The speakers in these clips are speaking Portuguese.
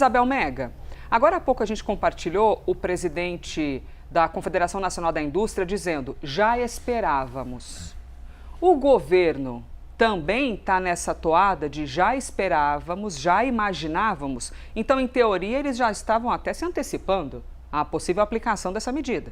Isabel Mega, agora há pouco a gente compartilhou o presidente da Confederação Nacional da Indústria dizendo: já esperávamos. O governo também está nessa toada de já esperávamos, já imaginávamos. Então, em teoria, eles já estavam até se antecipando à possível aplicação dessa medida.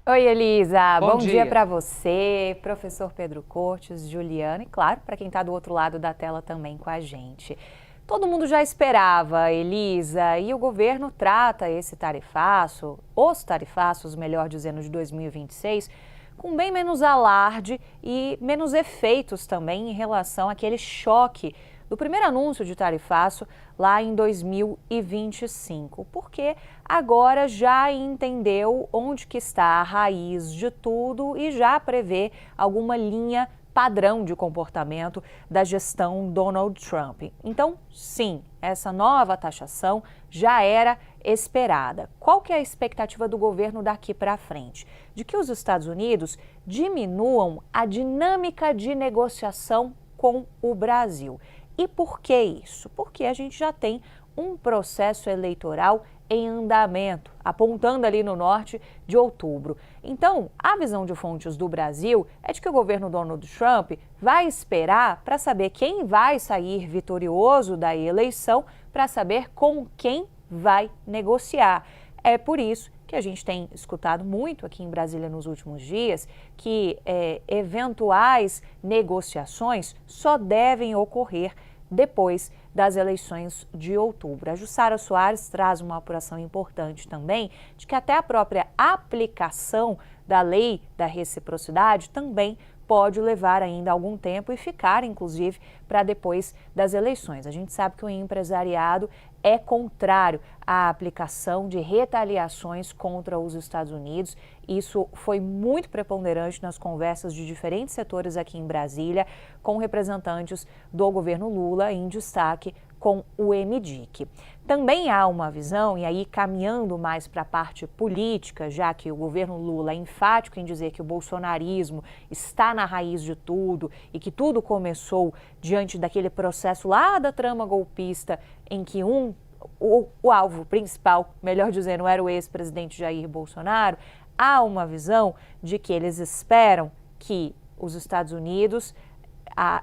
Oi, Elisa. Bom dia dia para você, professor Pedro Cortes, Juliana e, claro, para quem está do outro lado da tela também com a gente. Todo mundo já esperava, Elisa, e o governo trata esse tarifaço, os tarifaços, melhor dizendo, de 2026, com bem menos alarde e menos efeitos também em relação àquele choque do primeiro anúncio de tarifaço lá em 2025, porque agora já entendeu onde que está a raiz de tudo e já prevê alguma linha padrão de comportamento da gestão Donald Trump. Então, sim, essa nova taxação já era esperada. Qual que é a expectativa do governo daqui para frente? De que os Estados Unidos diminuam a dinâmica de negociação com o Brasil. E por que isso? Porque a gente já tem um processo eleitoral em andamento, apontando ali no norte de outubro. Então, a visão de fontes do Brasil é de que o governo Donald Trump vai esperar para saber quem vai sair vitorioso da eleição, para saber com quem vai negociar. É por isso que a gente tem escutado muito aqui em Brasília nos últimos dias que eventuais negociações só devem ocorrer depois das eleições de outubro. A Jussara Soares traz uma apuração importante também de que até a própria aplicação da lei da reciprocidade também pode levar ainda algum tempo e ficar, inclusive, para depois das eleições. A gente sabe que o empresariado é contrário à aplicação de retaliações contra os Estados Unidos. Isso foi muito preponderante nas conversas de diferentes setores aqui em Brasília, com representantes do governo Lula, em destaque com o MDIC. Também há uma visão, e aí caminhando mais para a parte política, já que o governo Lula é enfático em dizer que o bolsonarismo está na raiz de tudo e que tudo começou diante daquele processo lá da trama golpista em que o alvo principal, melhor dizendo, era o ex-presidente Jair Bolsonaro. Há uma visão de que eles esperam que os Estados Unidos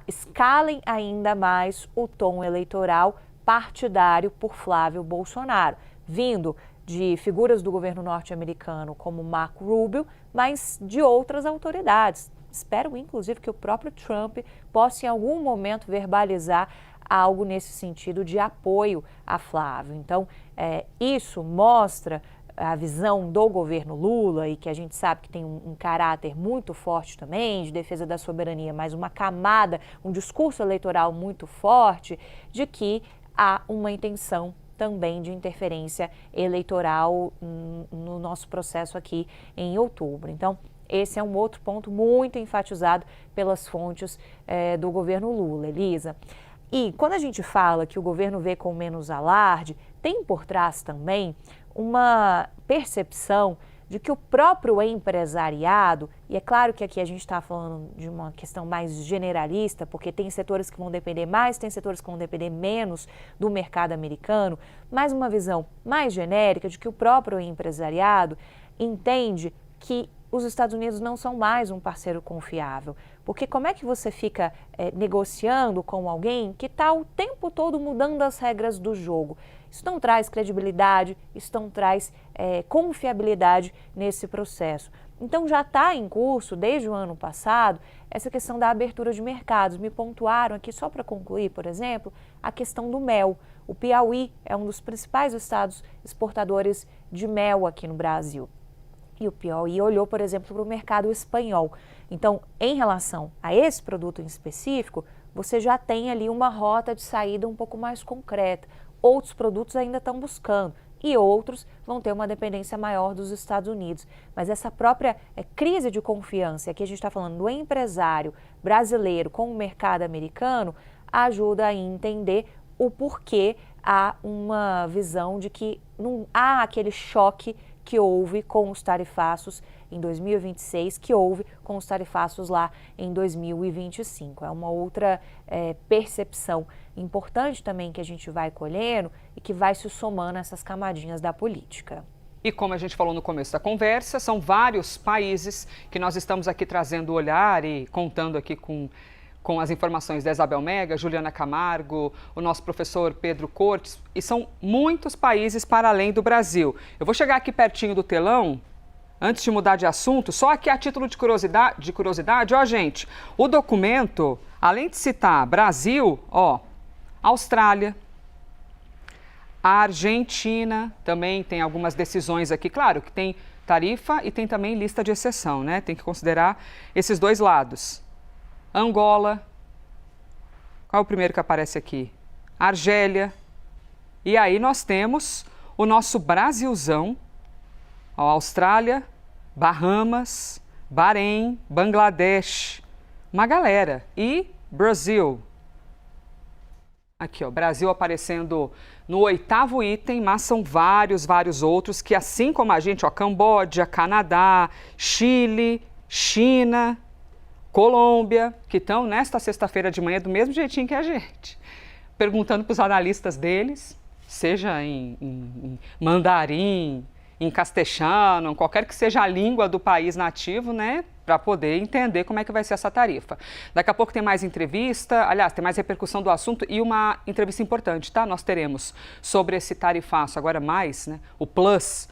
escalem ainda mais o tom eleitoral partidário por Flávio Bolsonaro, vindo de figuras do governo norte-americano como Marco Rubio, mas de outras autoridades. Espero, inclusive, que o próprio Trump possa em algum momento verbalizar algo nesse sentido de apoio a Flávio. Então, isso mostra a visão do governo Lula, e que a gente sabe que tem um caráter muito forte também, de defesa da soberania, mas uma camada, um discurso eleitoral muito forte, de que há uma intenção também de interferência eleitoral no nosso processo aqui em outubro. Então, esse é um outro ponto muito enfatizado pelas fontes do governo Lula, Elisa. E quando a gente fala que o governo vê com menos alarde, tem por trás também uma percepção de que o próprio empresariado, e é claro que aqui a gente está falando de uma questão mais generalista, porque tem setores que vão depender mais, tem setores que vão depender menos do mercado americano, mas uma visão mais genérica de que o próprio empresariado entende que os Estados Unidos não são mais um parceiro confiável. Porque como é que você fica negociando com alguém que está o tempo todo mudando as regras do jogo? Isso não traz credibilidade, isso não traz confiabilidade nesse processo. Então já está em curso, desde o ano passado, essa questão da abertura de mercados. Me pontuaram aqui, só para concluir, por exemplo, a questão do mel. O Piauí é um dos principais estados exportadores de mel aqui no Brasil. E o Piauí olhou, por exemplo, para o mercado espanhol. Então, em relação a esse produto em específico, você já tem ali uma rota de saída um pouco mais concreta. Outros produtos ainda estão buscando e outros vão ter uma dependência maior dos Estados Unidos. Mas essa própria crise de confiança, aqui a gente está falando do empresário brasileiro com o mercado americano, ajuda a entender o porquê há uma visão de que não há aquele choque que houve com os tarifaços em 2026, que houve com os tarifaços lá em 2025. É uma outra percepção importante também que a gente vai colhendo e que vai se somando a essas camadinhas da política. E como a gente falou no começo da conversa, são vários países que nós estamos aqui trazendo o olhar e contando aqui com as informações da Isabel Mega, Juliana Camargo, o nosso professor Pedro Cortes, e são muitos países para além do Brasil. Eu vou chegar aqui pertinho do telão, antes de mudar de assunto, só aqui a título de curiosidade, ó gente, o documento, além de citar Brasil, ó, Austrália, a Argentina também tem algumas decisões aqui, claro que tem tarifa e tem também lista de exceção, né? Tem que considerar esses dois lados. Angola, qual é o primeiro que aparece aqui? Argélia. E aí nós temos o nosso Brasilzão, ó, Austrália, Bahamas, Bahrein, Bangladesh, uma galera. E Brasil. Aqui, ó, Brasil aparecendo no 8º item, mas são vários outros que, assim como a gente, ó, Camboja, Canadá, Chile, China, Colômbia, que estão nesta sexta-feira de manhã do mesmo jeitinho que a gente, perguntando para os analistas deles, seja em mandarim, em castelhano, qualquer que seja a língua do país nativo, né, para poder entender como é que vai ser essa tarifa. Daqui a pouco tem mais entrevista, aliás, tem mais repercussão do assunto e uma entrevista importante, tá? Nós teremos sobre esse tarifaço, agora mais, né, o plus